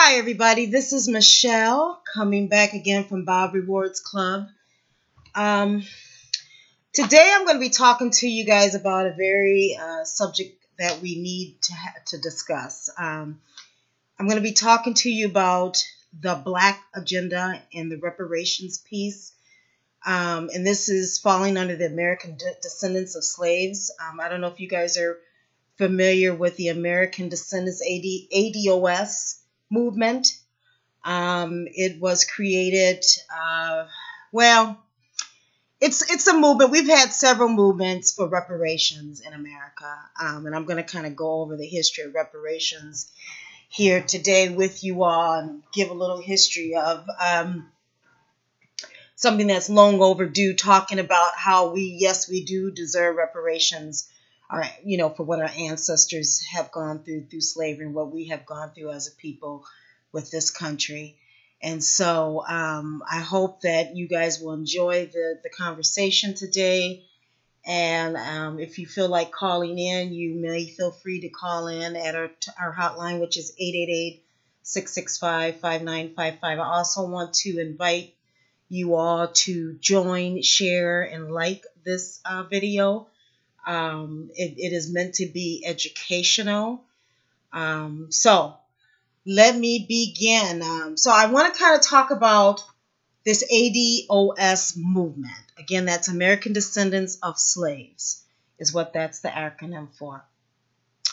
Hi everybody, this is Michelle coming back again from Bob Rewards Club. Today I'm going to be talking to you guys about a very subject that we need to discuss. I'm going to be talking to you about the Black agenda and the reparations piece. And this is falling under the American Descendants of Slaves. I don't know if you guys are familiar with the American Descendants ADOS movement. It was created, it's a movement. We've had several movements for reparations in America, and I'm going to kind of go over the history of reparations here today with you all and give a little history of something that's long overdue, talking about how we do deserve reparations, for what our ancestors have gone through slavery and what we have gone through as a people with this country. And so I hope that you guys will enjoy the conversation today. And if you feel like calling in, you may feel free to call in at our hotline, which is 888-665-5955. I also want to invite you all to join, share, and like this video. It is meant to be educational. So let me begin. So I want to kind of talk about this ADOS movement. Again, that's American Descendants of Slaves, is what that's the acronym for.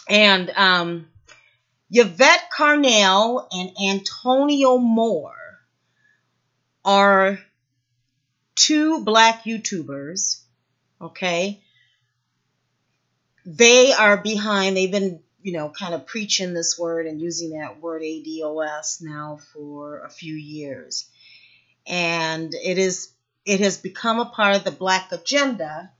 And Yvette Carnell and Antonio Moore are two Black YouTubers, okay? They are behind, they've been, kind of preaching this word and using that word ADOS now for a few years. And it has become a part of the Black agenda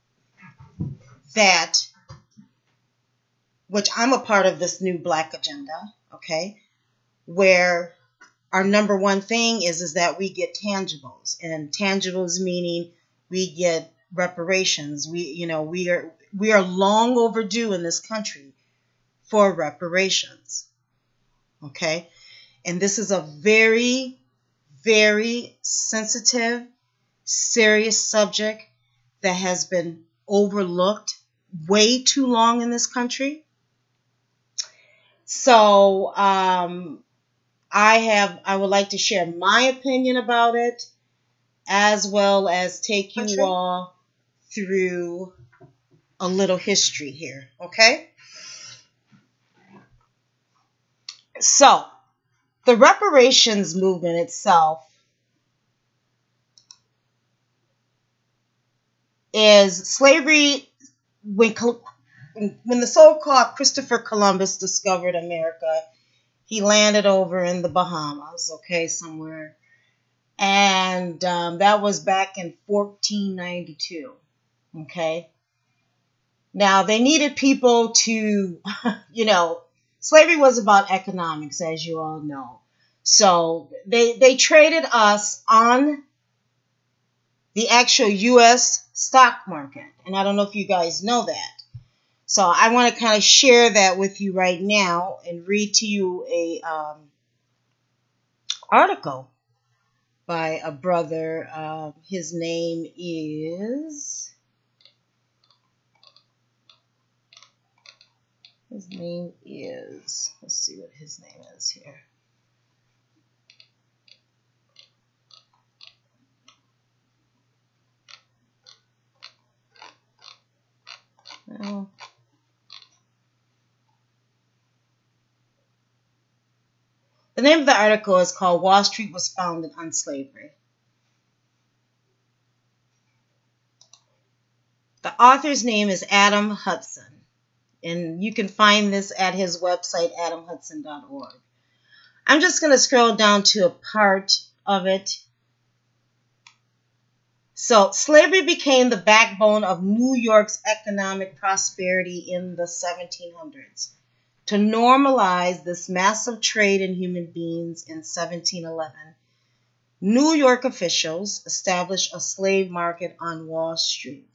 which I'm a part of this new Black agenda, okay, where our number one thing is that we get tangibles, and tangibles meaning we get reparations. We are long overdue in this country for reparations. Okay? And this is a very, very sensitive, serious subject that has been overlooked way too long in this country. So, I would like to share my opinion about it, as well as take you all through a little history here, okay? So, the reparations movement itself is slavery. When the so-called Christopher Columbus discovered America, he landed over in the Bahamas, okay, somewhere. And that was back in 1492, okay? Now, they needed people to, slavery was about economics, as you all know. So they traded us on the actual U.S. stock market. And I don't know if you guys know that. So I want to kind of share that with you right now and read to you a article by a brother. His name is... let's see what his name is here. Well, the name of the article is called Wall Street Was Founded on Slavery. The author's name is Adam Hudson, and you can find this at his website, adamhudson.org. I'm just going to scroll down to a part of it. So, slavery became the backbone of New York's economic prosperity in the 1700s. To normalize this massive trade in human beings in 1711, New York officials established a slave market on Wall Street.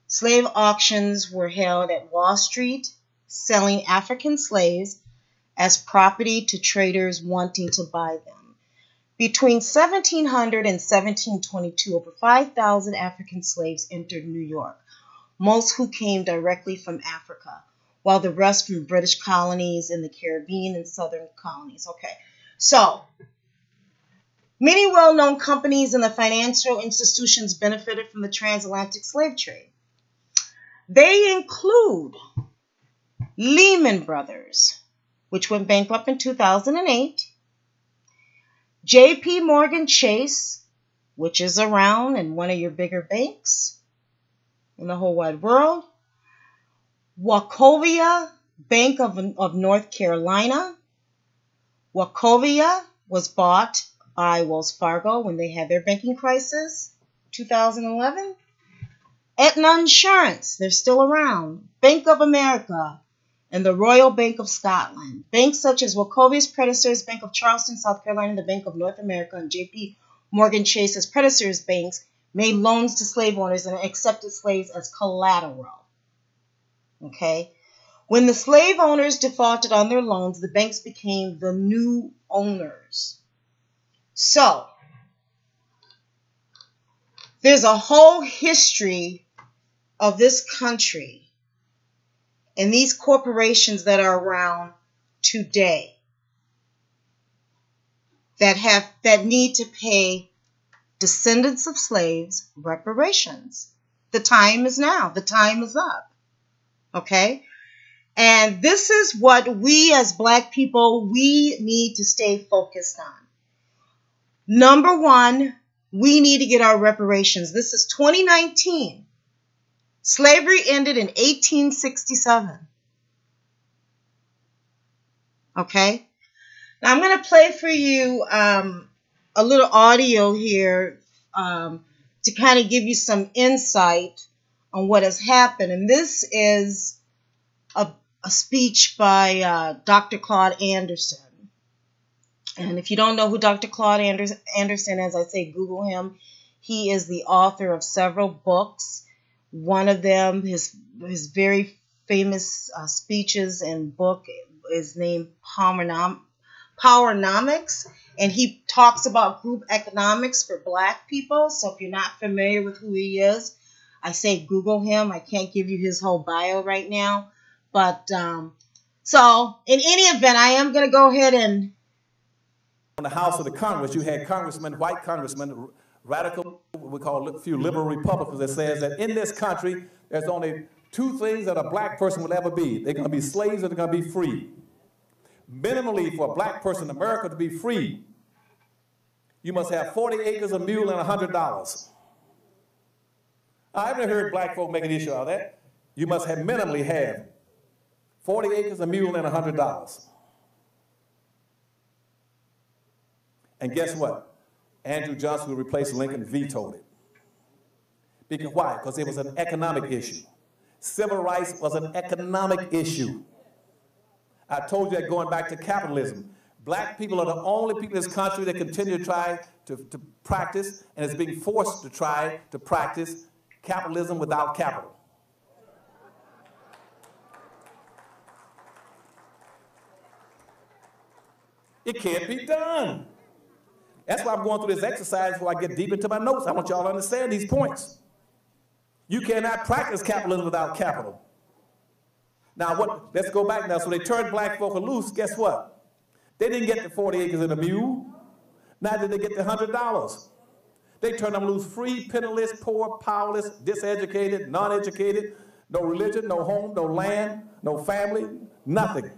Slave auctions were held at Wall Street, selling African slaves as property to traders wanting to buy them. Between 1700 and 1722, over 5,000 African slaves entered New York, most who came directly from Africa, while the rest from British colonies in the Caribbean and southern colonies. Okay, so many well-known companies and the financial institutions benefited from the transatlantic slave trade. They include Lehman Brothers, which went bankrupt in 2008, J.P. Morgan Chase, which is around and one of your bigger banks in the whole wide world, Wachovia Bank of North Carolina. Wachovia was bought by Wells Fargo when they had their banking crisis, 2011. Aetna Insurance, they're still around. Bank of America and the Royal Bank of Scotland. Banks such as Wachovia's predecessors, Bank of Charleston, South Carolina, the Bank of North America, and J.P. Morgan Chase's predecessors' banks made loans to slave owners and accepted slaves as collateral. Okay? When the slave owners defaulted on their loans, the banks became the new owners. So, there's a whole history of this country and these corporations that are around today that need to pay descendants of slaves reparations. The time is now. The time is up. Okay? And this is what we as Black people, we need to stay focused on. Number one, we need to get our reparations. This is 2019. Slavery ended in 1867. Okay? Now I'm going to play for you a little audio here to kind of give you some insight on what has happened. And this is a speech by Dr. Claude Anderson. And if you don't know who Dr. Claude Anderson is, I say Google him. He is the author of several books. One of them, his very famous speeches and book is named Powernomics. And he talks about group economics for Black people. So if you're not familiar with who he is, I say Google him. I can't give you his whole bio right now. But so in any event, I am going to go ahead and... In the House of the Congress, you had congressmen, white congressmen, radical, we call a few liberal Republicans that says that in this country, there's only two things that a Black person will ever be. They're going to be slaves or they're going to be free. Minimally, for a Black person in America to be free, you must have 40 acres, a mule, and $100. I've never heard Black folk make an issue out of that. You must have minimally have 40 acres, a mule, and $100. And guess what? Andrew Johnson, who replaced Lincoln, vetoed it. Because why? Because it was an economic issue. Civil rights was an economic issue. I told you that going back to capitalism. Black people are the only people in this country that continue to try to practice and is being forced to try to practice capitalism without capital. It can't be done. That's why I'm going through this exercise before I get deep into my notes. I want y'all to understand these points. You cannot practice capitalism without capital. Now, let's go back now. So they turned Black folk loose. Guess what? They didn't get the 40 acres and a mule. Neither did they get the $100. They turned them loose free, penniless, poor, powerless, diseducated, non-educated, no religion, no home, no land, no family, nothing.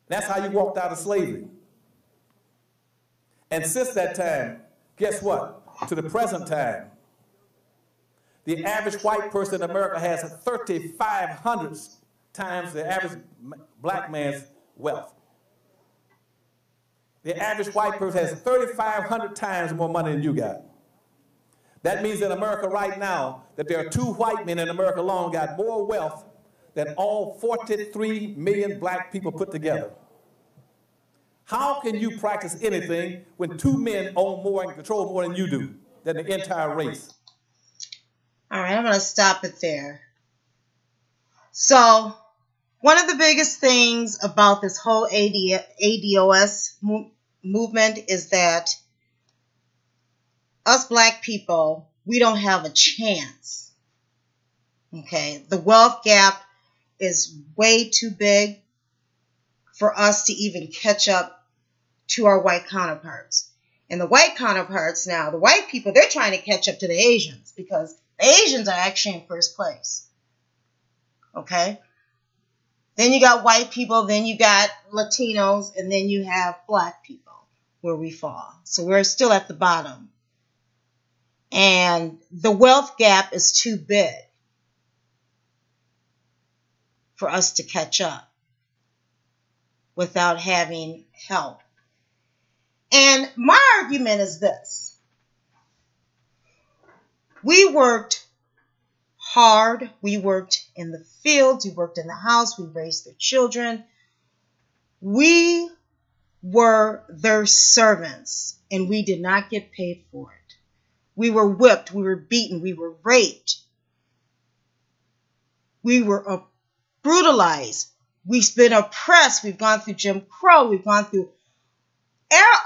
That's how you walked out of slavery. And since that time, guess what? To the present time, the average white person in America has 3,500 times the average Black man's wealth. The average white person has 3,500 times more money than you got. That means in America right now that there are 2 white men in America alone got more wealth than all 43 million Black people put together. How can you practice anything when 2 men own more and control more than you do, than the entire race? All right, I'm going to stop it there. So, One of the biggest things about this whole ADOS movement is that us black people, we don't have a chance. Okay, the wealth gap is way too big for us to even catch up to our white counterparts. And the white counterparts now, the white people, they're trying to catch up to the Asians because the Asians are actually in first place. Okay? Then you got white people, then you got Latinos, and then you have black people where we fall. So we're still at the bottom. And the wealth gap is too big for us to catch up without having help. And my argument is this. We worked hard. We worked in the fields. We worked in the house. We raised their children. We were their servants, and we did not get paid for it. We were whipped. We were beaten. We were raped. We were brutalized. We've been oppressed. We've gone through Jim Crow. We've gone through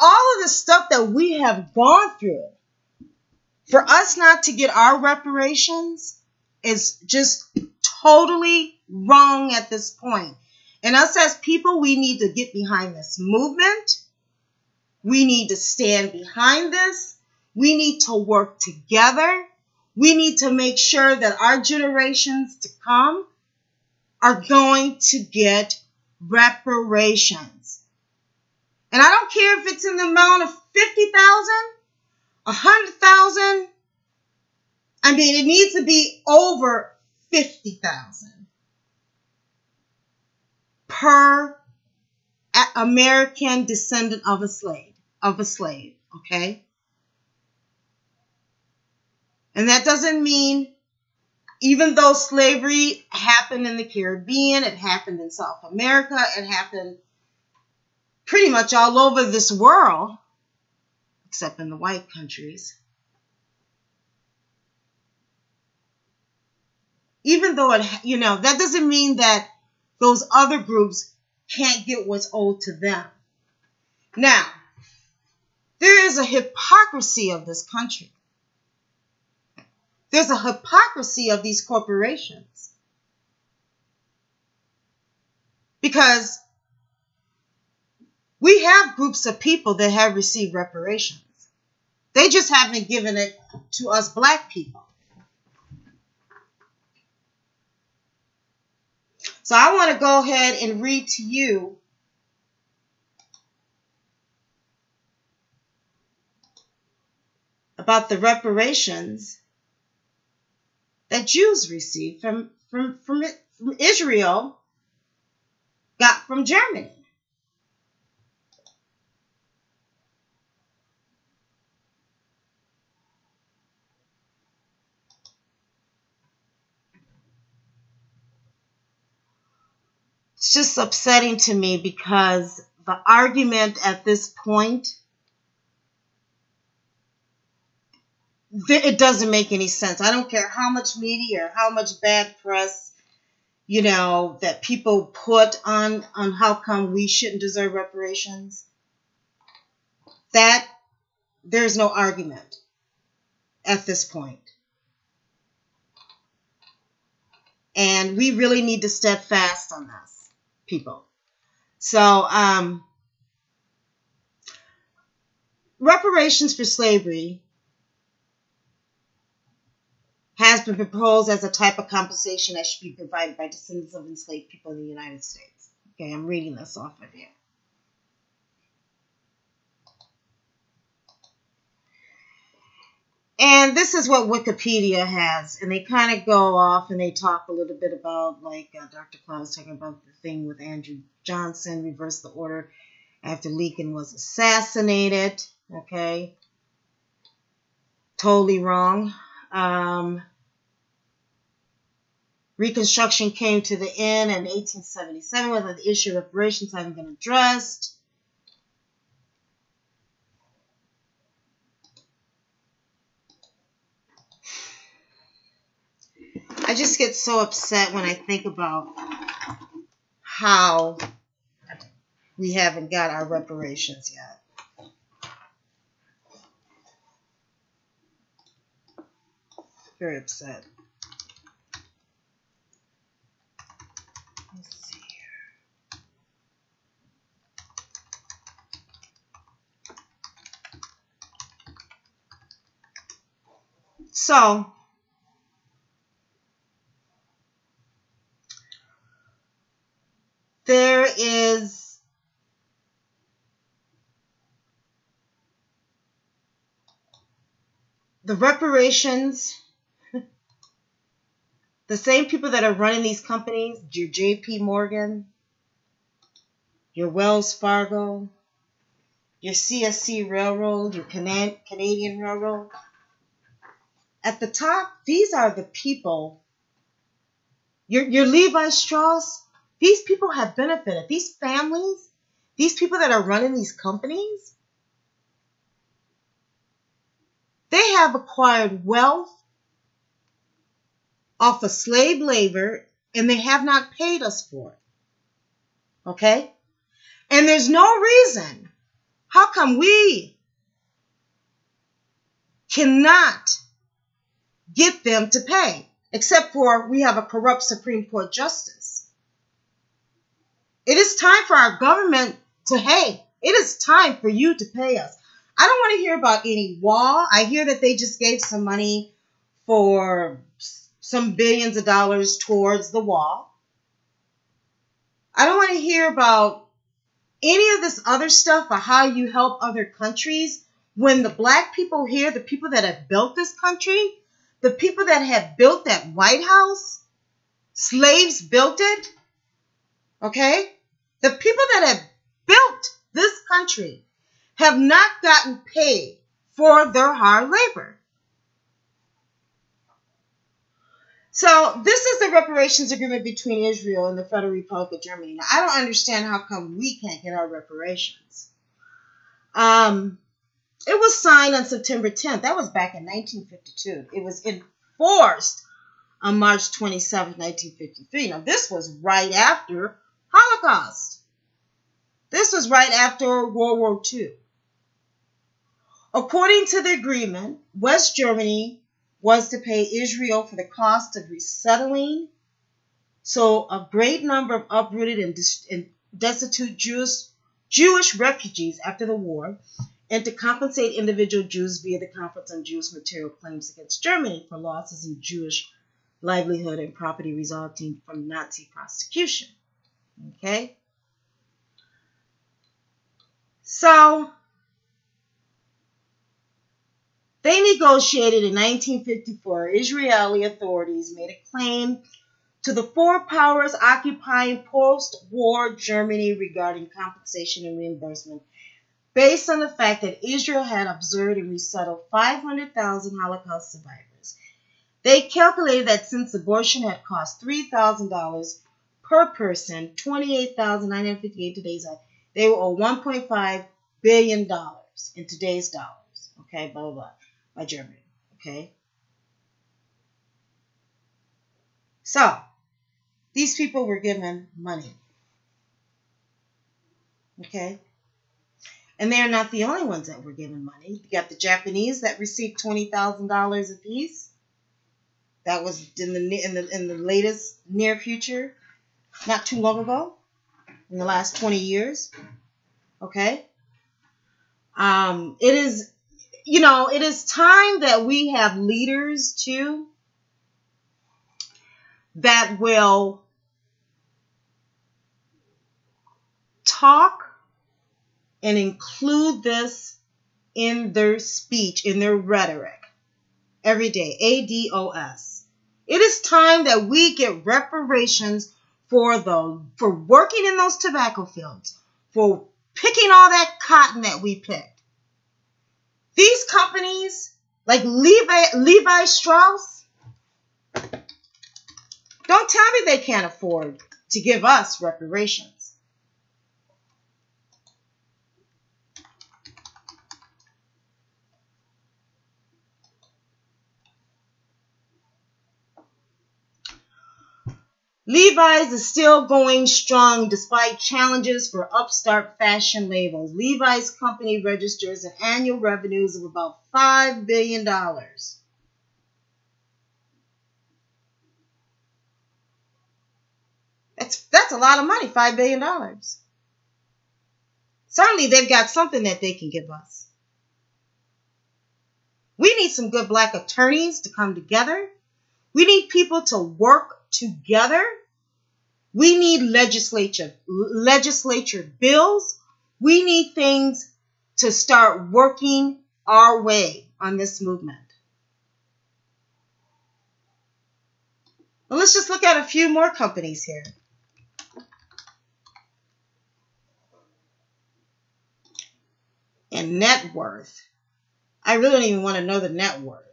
all of the stuff that we have gone through. For us not to get our reparations is just totally wrong at this point. And us as people, we need to get behind this movement. We need to stand behind this. We need to work together. We need to make sure that our generations to come are going to get reparations. And I don't care if it's in the amount of 50,000, 100,000. I mean, it needs to be over 50,000 per American descendant of a slave, okay? And that doesn't mean, even though slavery happened in the Caribbean, it happened in South America, it happened pretty much all over this world, except in the white countries. Even though that doesn't mean that those other groups can't get what's owed to them. Now, there is a hypocrisy of this country. There's a hypocrisy of these corporations. Because we have groups of people that have received reparations. They just haven't given it to us black people. So I want to go ahead and read to you about the reparations that Jews received from Israel, got from Germany. It's just upsetting to me because the argument at this point, it doesn't make any sense. I don't care how much media or how much bad press, that people put on how come we shouldn't deserve reparations. That there's no argument at this point. And we really need to step fast on this, people. So, reparations for slavery has been proposed as a type of compensation that should be provided by descendants of enslaved people in the United States. Okay, I'm reading this off of here. And this is what Wikipedia has. And they kind of go off and they talk a little bit about, like Dr. Cloud was talking about the thing with Andrew Johnson, reversed the order after Lincoln was assassinated. Okay. Totally wrong. Reconstruction came to the end in 1877 whether the issue of reparations haven't been addressed. I just get so upset when I think about how we haven't got our reparations yet. Very upset. Let's see here. So, there is the reparations. The same people that are running these companies, your JP Morgan, your Wells Fargo, your CSC Railroad, your Canadian Railroad. At the top, these are the people, your Levi Strauss, these people have benefited. These families, these people that are running these companies, they have acquired wealth off of slave labor, and they have not paid us for it. Okay? And there's no reason how come we cannot get them to pay, except for we have a corrupt Supreme Court justice. It is time for our government to, hey, it is time for you to pay us. I don't want to hear about any wall. I hear that they just gave some money for some billions of dollars towards the wall. I don't want to hear about any of this other stuff or how you help other countries when the black people here, the people that have built this country, the people that have built that White House, slaves built it, okay? The people that have built this country have not gotten paid for their hard labor. So this is the reparations agreement between Israel and the Federal Republic of Germany. Now, I don't understand how come we can't get our reparations. It was signed on September 10th. That was back in 1952. It was enforced on March 27th, 1953. Now, this was right after Holocaust. This was right after World War II. According to the agreement, West Germany was to pay Israel for the cost of resettling. So a great number of uprooted and destitute Jewish refugees after the war, and to compensate individual Jews via the Conference on Jewish Material Claims against Germany for losses in Jewish livelihood and property resulting from Nazi prosecution. Okay? So, they negotiated in 1954. Israeli authorities made a claim to the four powers occupying post-war Germany regarding compensation and reimbursement based on the fact that Israel had observed and resettled 500,000 Holocaust survivors. They calculated that since abortion had cost $3,000 per person, $28,958 today's, they will owe $1.5 billion in today's dollars. Okay, blah, blah, blah, by Germany. Okay? So, these people were given money. Okay? And they're not the only ones that were given money. You got the Japanese that received $20,000 apiece. That was in the latest near future, not too long ago, in the last 20 years. Okay? It is, it is time that we have leaders too that will talk and include this in their speech, in their rhetoric, every day, ADOS. It is time that we get reparations for working in those tobacco fields, for picking all that cotton that we picked. These companies, like Levi Strauss, don't tell me they can't afford to give us reparations. Levi's is still going strong despite challenges for upstart fashion labels. Levi's company registers an annual revenues of about $5 billion. That's a lot of money, $5 billion. Certainly they've got something that they can give us. We need some good black attorneys to come together. We need people to work together. We need legislature bills. We need things to start working our way on this movement. Well, let's just look at a few more companies here. And net worth. I really don't even want to know the net worth.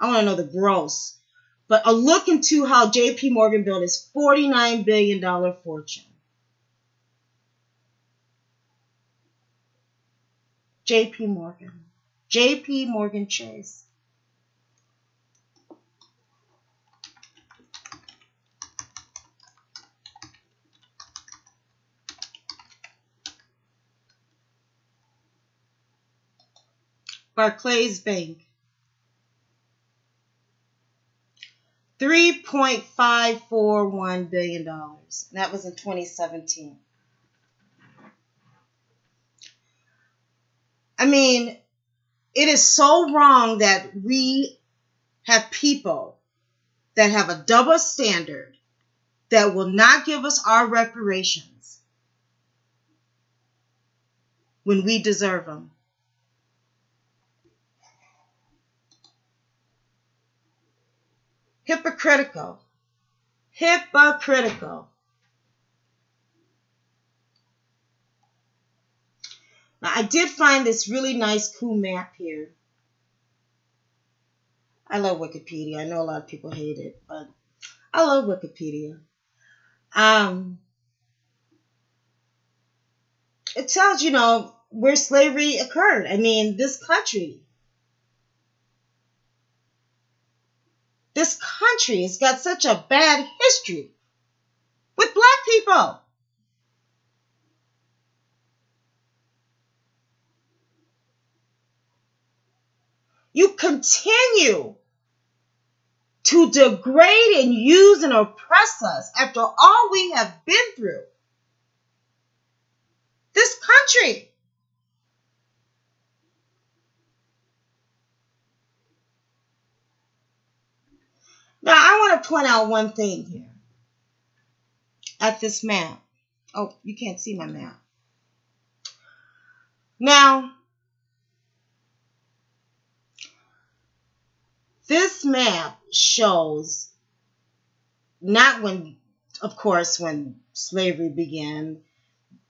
I want to know the gross. But a look into how J.P. Morgan built his $49 billion fortune. J.P. Morgan Chase. Barclays Bank. $3.541 billion. And that was in 2017. I mean, it is so wrong that we have people that have a double standard that will not give us our reparations when we deserve them. Hypocritical. Now, I did find this really nice, cool map here. I love Wikipedia. I know a lot of people hate it, but I love Wikipedia. It tells, where slavery occurred. I mean, this country has got such a bad history with black people. You continue to degrade and use and oppress us after all we have been through. This country. Now, I want to point out one thing here at this map. Oh, you can't see my map. Now, this map shows not when, of course, when slavery began,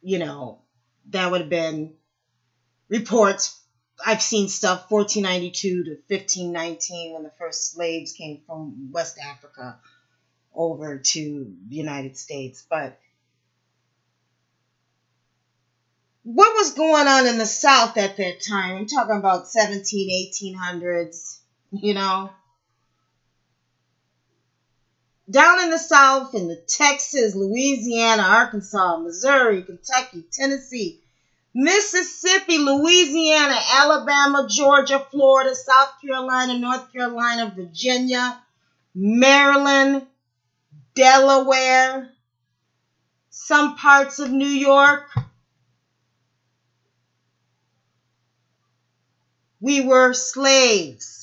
that would have been reports. I've seen stuff 1492 to 1519 when the first slaves came from West Africa over to the United States. But what was going on in the South at that time? I'm talking about 1800s, Down in the South, in the Texas, Louisiana, Arkansas, Missouri, Kentucky, Tennessee, Mississippi, Louisiana, Alabama, Georgia, Florida, South Carolina, North Carolina, Virginia, Maryland, Delaware, some parts of New York. We were slaves.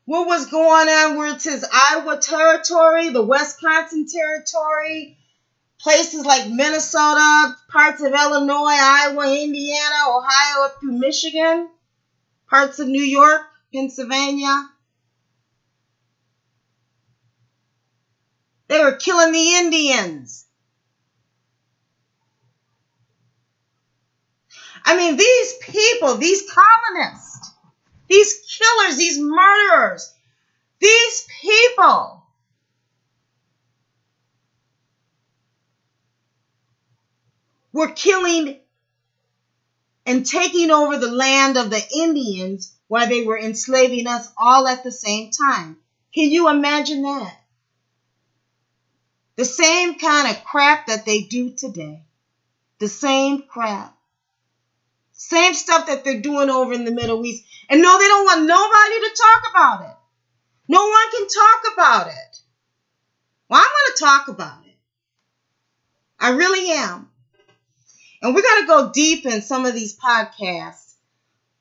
What was going on where it says Iowa Territory, the Wisconsin Territory, places like Minnesota, parts of Illinois, Iowa, Indiana, Ohio, up through Michigan, parts of New York, Pennsylvania. They were killing the Indians. I mean, these people, these colonists, these killers, these murderers, these people were killing and taking over the land of the Indians while they were enslaving us all at the same time. Can you imagine that? The same kind of crap that they do today. The same crap. Same stuff that they're doing over in the Middle East. And no, they don't want nobody to talk about it. No one can talk about it. Well, I'm going to talk about it. I really am. And we're going to go deep in some of these podcasts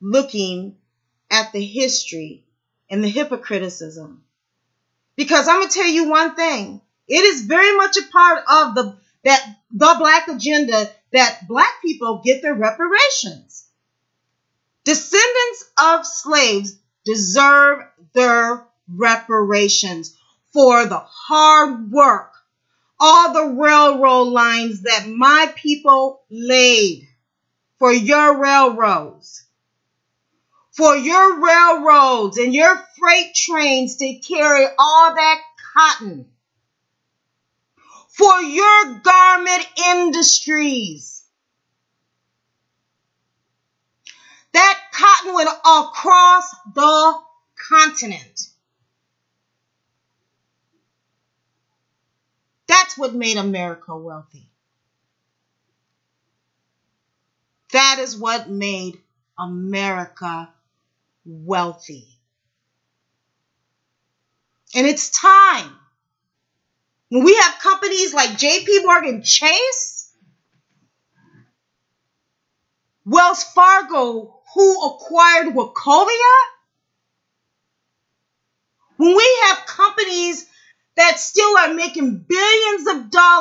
looking at the history and the hypocriticism. Because I'm going to tell you one thing. It is very much a part of the Black agenda that Black people get their reparations. Descendants of slaves deserve their reparations for the hard work, all the railroad lines that my people laid for your railroads. For your railroads and your freight trains to carry all that cotton. For your garment industries. That cotton went across the continent. That's what made America wealthy. That is what made America wealthy. And it's time. When we have companies like J.P. Morgan Chase, Wells Fargo, who acquired Wachovia, when we have companies that still are making billions of dollars